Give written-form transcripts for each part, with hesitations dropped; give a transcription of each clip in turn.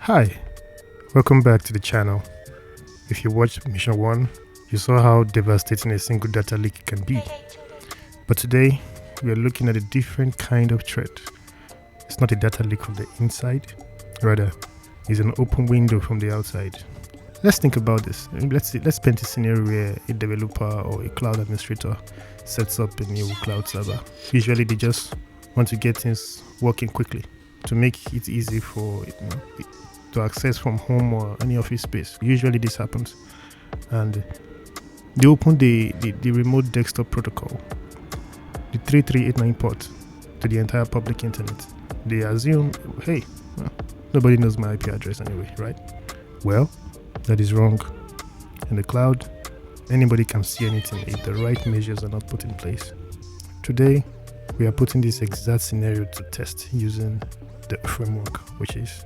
Hi, welcome back to the channel. If you watched Mission 1, you saw how devastating a single data leak can be. But today, we are looking at a different kind of threat. It's not a data leak from the inside, rather, it's an open window from the outside. Let's think about this. Let's paint a scenario where a developer or a cloud administrator sets up a new cloud server. Usually they just want to get things working quickly to make it easy for to access from home or any office space. Usually this happens, and they open the remote desktop protocol, the 3389 port, to the entire public internet. They assume, hey, nobody knows my IP address anyway, right? Well, that is wrong. In the cloud, anybody can see anything if the right measures are not put in place. Today, we are putting this exact scenario to test using the framework, which is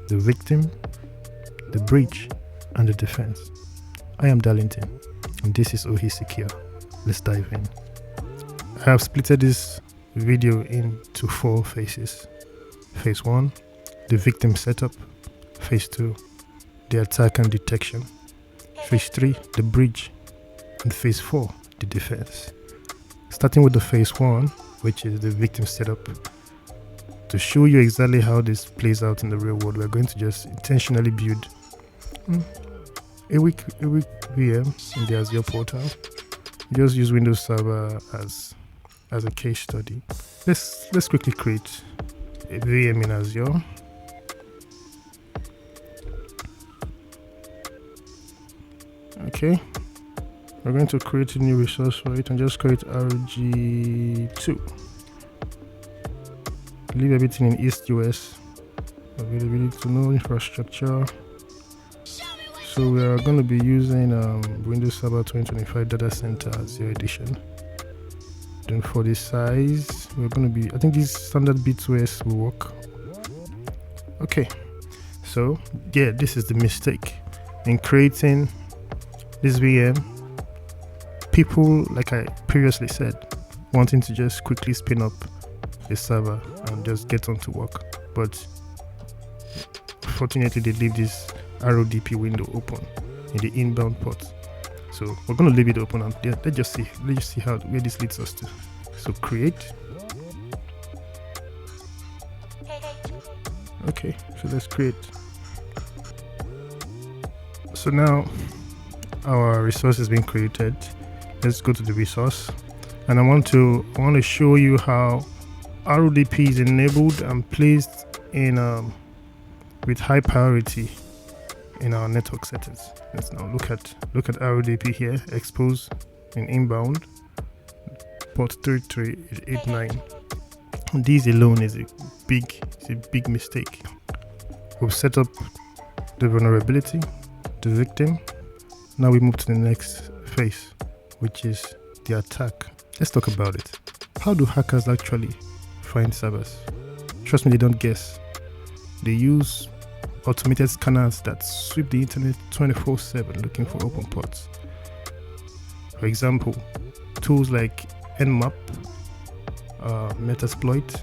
the victim, the breach, and the defense. I am Darlington, and this is OhiSecure. Let's dive in. I have splitted this video into 4 phases. Phase 1, the victim setup. Phase 2, the attack and detection. Phase 3, the breach. And phase 4, the defense. Starting with the phase 1, which is the victim setup. To show you exactly how this plays out in the real world, we're going to just intentionally build a weak VM in the Azure portal. Just use Windows Server as a case study. Let's quickly create a VM in Azure. Okay, we're going to create a new resource for it and just call it RG2. Leave everything in East US. Availability to know infrastructure. So we are going to be using Windows Server 2025 Data Center Azure Edition. Then for the size, we're going to be, I think this standard B2S will work. Okay, so yeah, this is the mistake in creating this VM. People, like I previously said, wanting to just quickly spin up a server and just get on to work, but fortunately they leave this RDP window open in the inbound port. So we're going to leave it open, and let's just see where this leads us to. So create. Okay, so let's create. So now our resource has been created. Let's go to the resource, and I want to show you how RDP is enabled and placed in with high priority in our network settings. Let's now look at RDP here. Expose in inbound port 3389. This alone is a big mistake. We've set up the vulnerability, the victim. Now we move to the next phase, which is the attack. Let's talk about it. How do hackers actually find servers? Trust me, they don't guess. They use automated scanners that sweep the internet 24/7 looking for open ports. For example, tools like Nmap, Metasploit,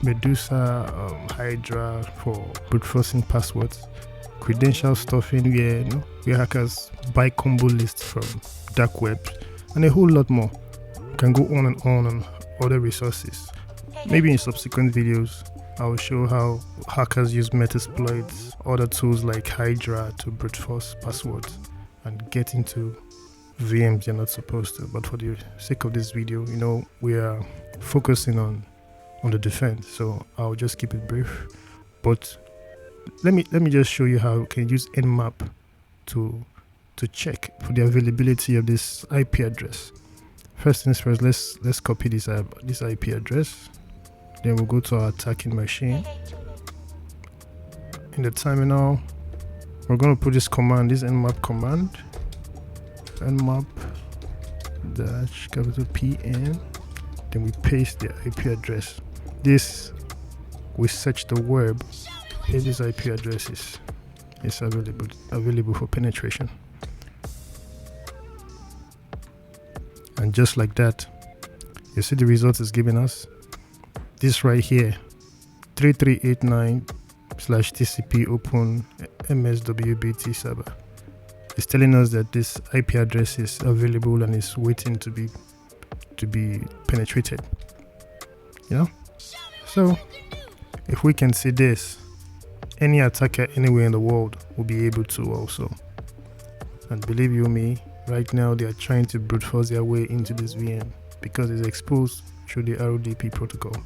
Medusa, Hydra for brute forcing passwords, credential stuffing where hackers buy combo lists from dark web, and a whole lot more. Can go on and on other resources. Maybe in subsequent videos I will show how hackers use Metasploit, other tools like Hydra to brute force passwords and get into VMs they're not supposed to. But for the sake of this video, we are focusing on the defense, so I'll just keep it brief. But let me just show you how you can use Nmap to check for the availability of this IP address. First things first, let's copy this IP address. Then we'll go to our attacking machine. In the terminal, we're going to put this command, this nmap command, nmap -pn. Then we paste the IP address. This, we search the web if this IP address is available for penetration. And just like that, you see the result is giving us this right here, 3389 /TCP open MSWBT server. It's telling us that this IP address is available and is waiting to be penetrated. So if we can see this, any attacker anywhere in the world will be able to also. And believe you me, right now they are trying to brute force their way into this VM because it's exposed through the RDP protocol.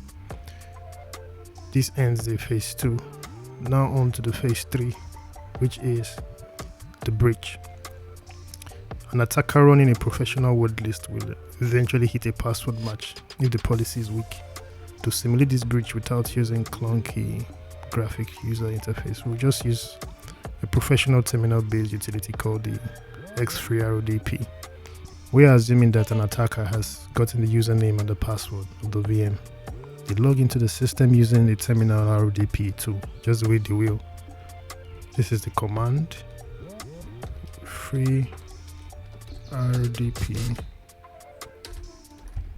This ends the phase 2. Now on to the phase 3, which is the breach. An attacker running a professional word list will eventually hit a password match if the policy is weak. To simulate this breach without using clunky graphic user interface, we'll just use a professional terminal-based utility called the X3 RDP. We are assuming that an attacker has gotten the username and the password of the VM. They log into the system using the terminal RDP tool, just the way they will. This is the command: free RDP,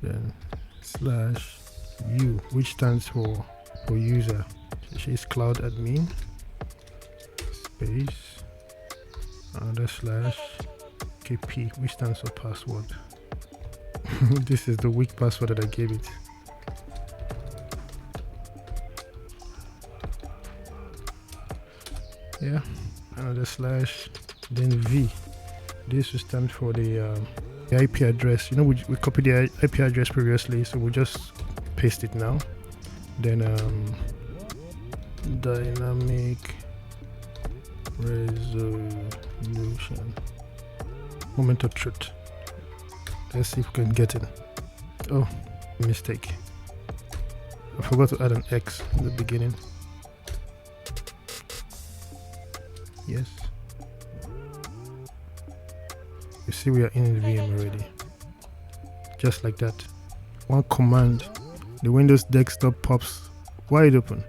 then /u, which stands for user. She's cloud admin, space, another /kp, which stands for password. This is the weak password that I gave it. Yeah, another / then v. This will stand for the IP address. We copied the IP address previously, so we'll just paste it now. Then dynamic resolution, moment of truth. Let's see if we can get it. Oh, mistake, I forgot to add an X in the beginning. Yes, you see we are in the VM already, just like that. One command, the Windows desktop pops wide open.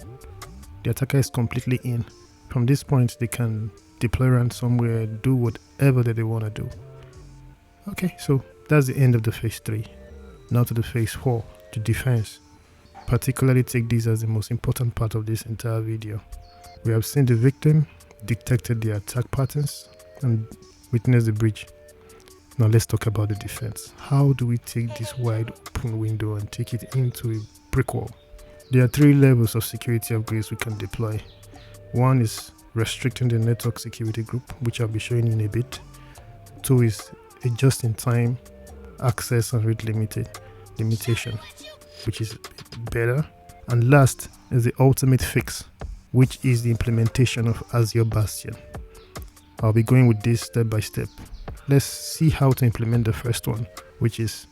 The attacker is completely in. From this point they can deploy ransomware, do whatever that they want to do. Okay, so that's the end of the phase 3. Now to the phase 4, the defense. Particularly take this as the most important part of this entire video. We have seen the victim, detected the attack patterns, and witnessed the breach. Now let's talk about the defense. How do we take this wide open window and take it into a brick wall? There are 3 levels of security upgrades we can deploy. One is restricting the network security group, which I'll be showing you in a bit. 2 is a just-in-time access and read limitation, which is better. And last is the ultimate fix, which is the implementation of Azure Bastion. I'll be going with this step by step. Let's see how to implement the first one, which is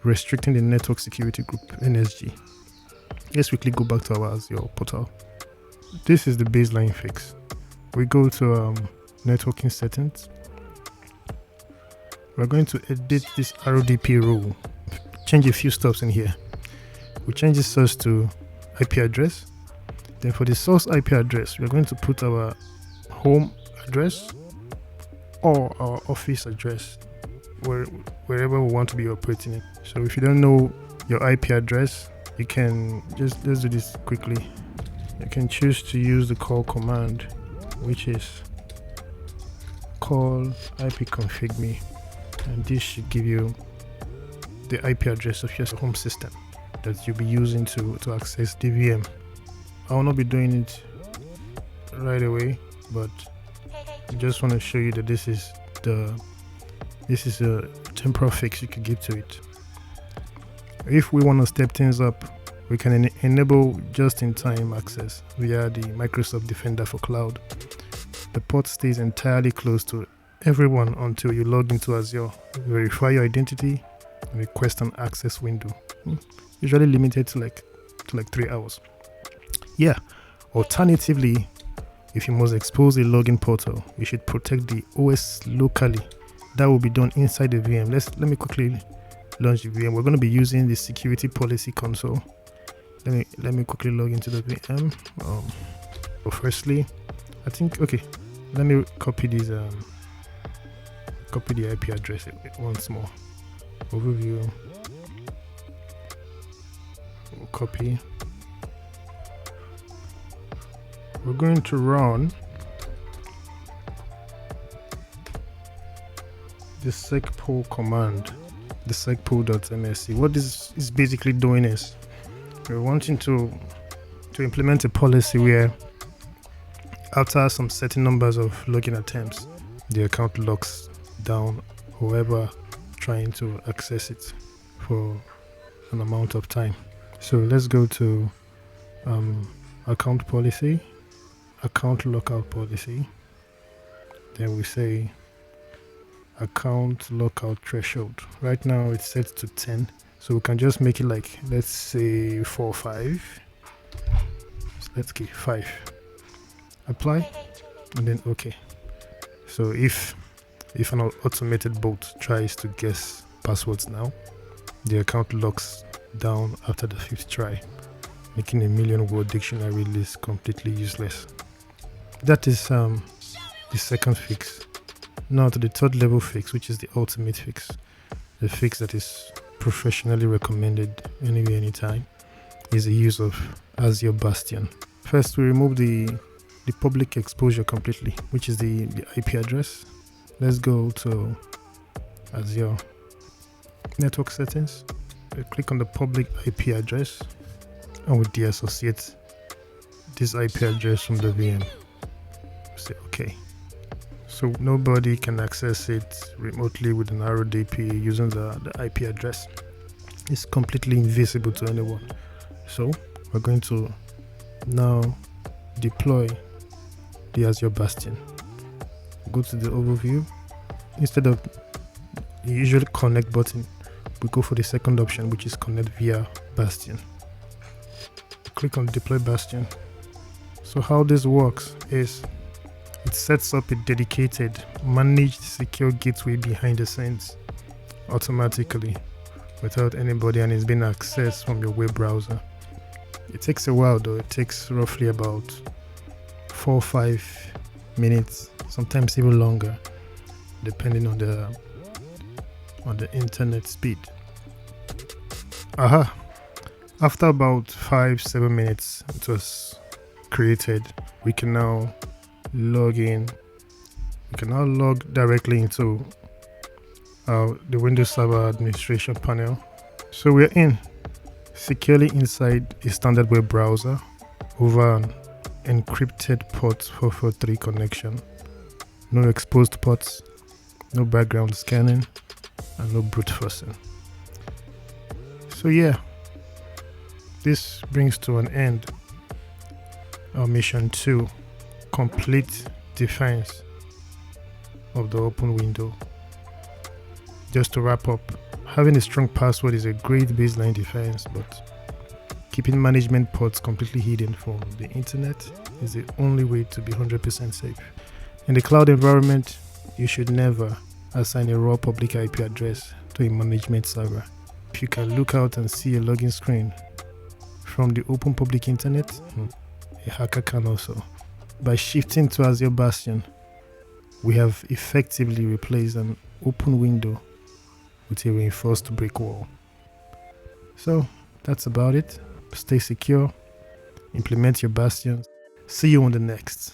restricting the network security group, NSG. Let's quickly go back to our Azure portal. This is the baseline fix. We go to networking settings. We're going to edit this RDP rule, change a few stuff in here. We change the source to IP address. Then for the source IP address, we're going to put our home address or our office address, wherever we want to be operating it. So if you don't know your IP address, you can let's do this quickly. You can choose to use the call command, which is call ipconfig me, and this should give you the IP address of your home system that you'll be using to access the VM. I will not be doing it right away, but I just want to show you that this is a temporal fix you can give to it. If we want to step things up, we can enable just-in-time access via the Microsoft Defender for Cloud. The port stays entirely closed to everyone until you log into Azure, verify your identity, and request an access window. Usually limited to like 3 hours. Yeah. Alternatively, if you must expose a login portal, you should protect the OS locally. That will be done inside the VM. Let me quickly launch the VM. We're going to be using the security policy console. Let me quickly log into the VM. But firstly, I think let me copy these copy the IP address once more. Overview. We'll copy. we're going to run the secpool command, the secpool.msc. What this is basically doing is we're wanting to implement a policy where after some certain numbers of login attempts, the account locks down whoever trying to access it for an amount of time. So let's go to account policy, account lockout policy. Then we say account lockout threshold. Right now it's set to 10, so we can just make it like, let's say 4 or 5. So let's give 5. Apply and then okay. So if an automated bot tries to guess passwords now, the account locks down after the 5th try, making a million-word dictionary list completely useless. That is the second fix. Now to the third level fix, which is the ultimate fix, the fix that is professionally recommended anywhere, anytime, is the use of Azure Bastion. First, we remove the public exposure completely, which is the IP address. Let's go to Azure network settings. We click on the public IP address and we deassociate this IP address from the VM. Say OK. So nobody can access it remotely with an RDP using the IP address. It's completely invisible to anyone. So we're going to now deploy the Azure Bastion. Go to the overview. Instead of the usual connect button, we go for the second option, which is connect via Bastion. Click on deploy Bastion. So how this works is it sets up a dedicated managed secure gateway behind the scenes automatically without anybody, and it's being accessed from your web browser. It takes a while though. It takes roughly about 4 or 5 minutes, sometimes even longer, depending on the internet speed. After about 5-7 minutes it was created, we can now log in. We can now log directly into the Windows Server administration panel. So we're securely inside a standard web browser over an encrypted port 443 connection. No exposed ports, no background scanning, and no brute forcing. So yeah, this brings to an end our mission 2, complete defense of the open window. Just to wrap up, having a strong password is a great baseline defense, but keeping management ports completely hidden from the internet is the only way to be 100% safe. In the cloud environment, you should never assign a raw public IP address to a management server. If you can look out and see a login screen from the open public internet, a hacker can also. By shifting to Azure Bastion, we have effectively replaced an open window with a reinforced brick wall. So that's about it. Stay secure, implement your bastions. See you on the next.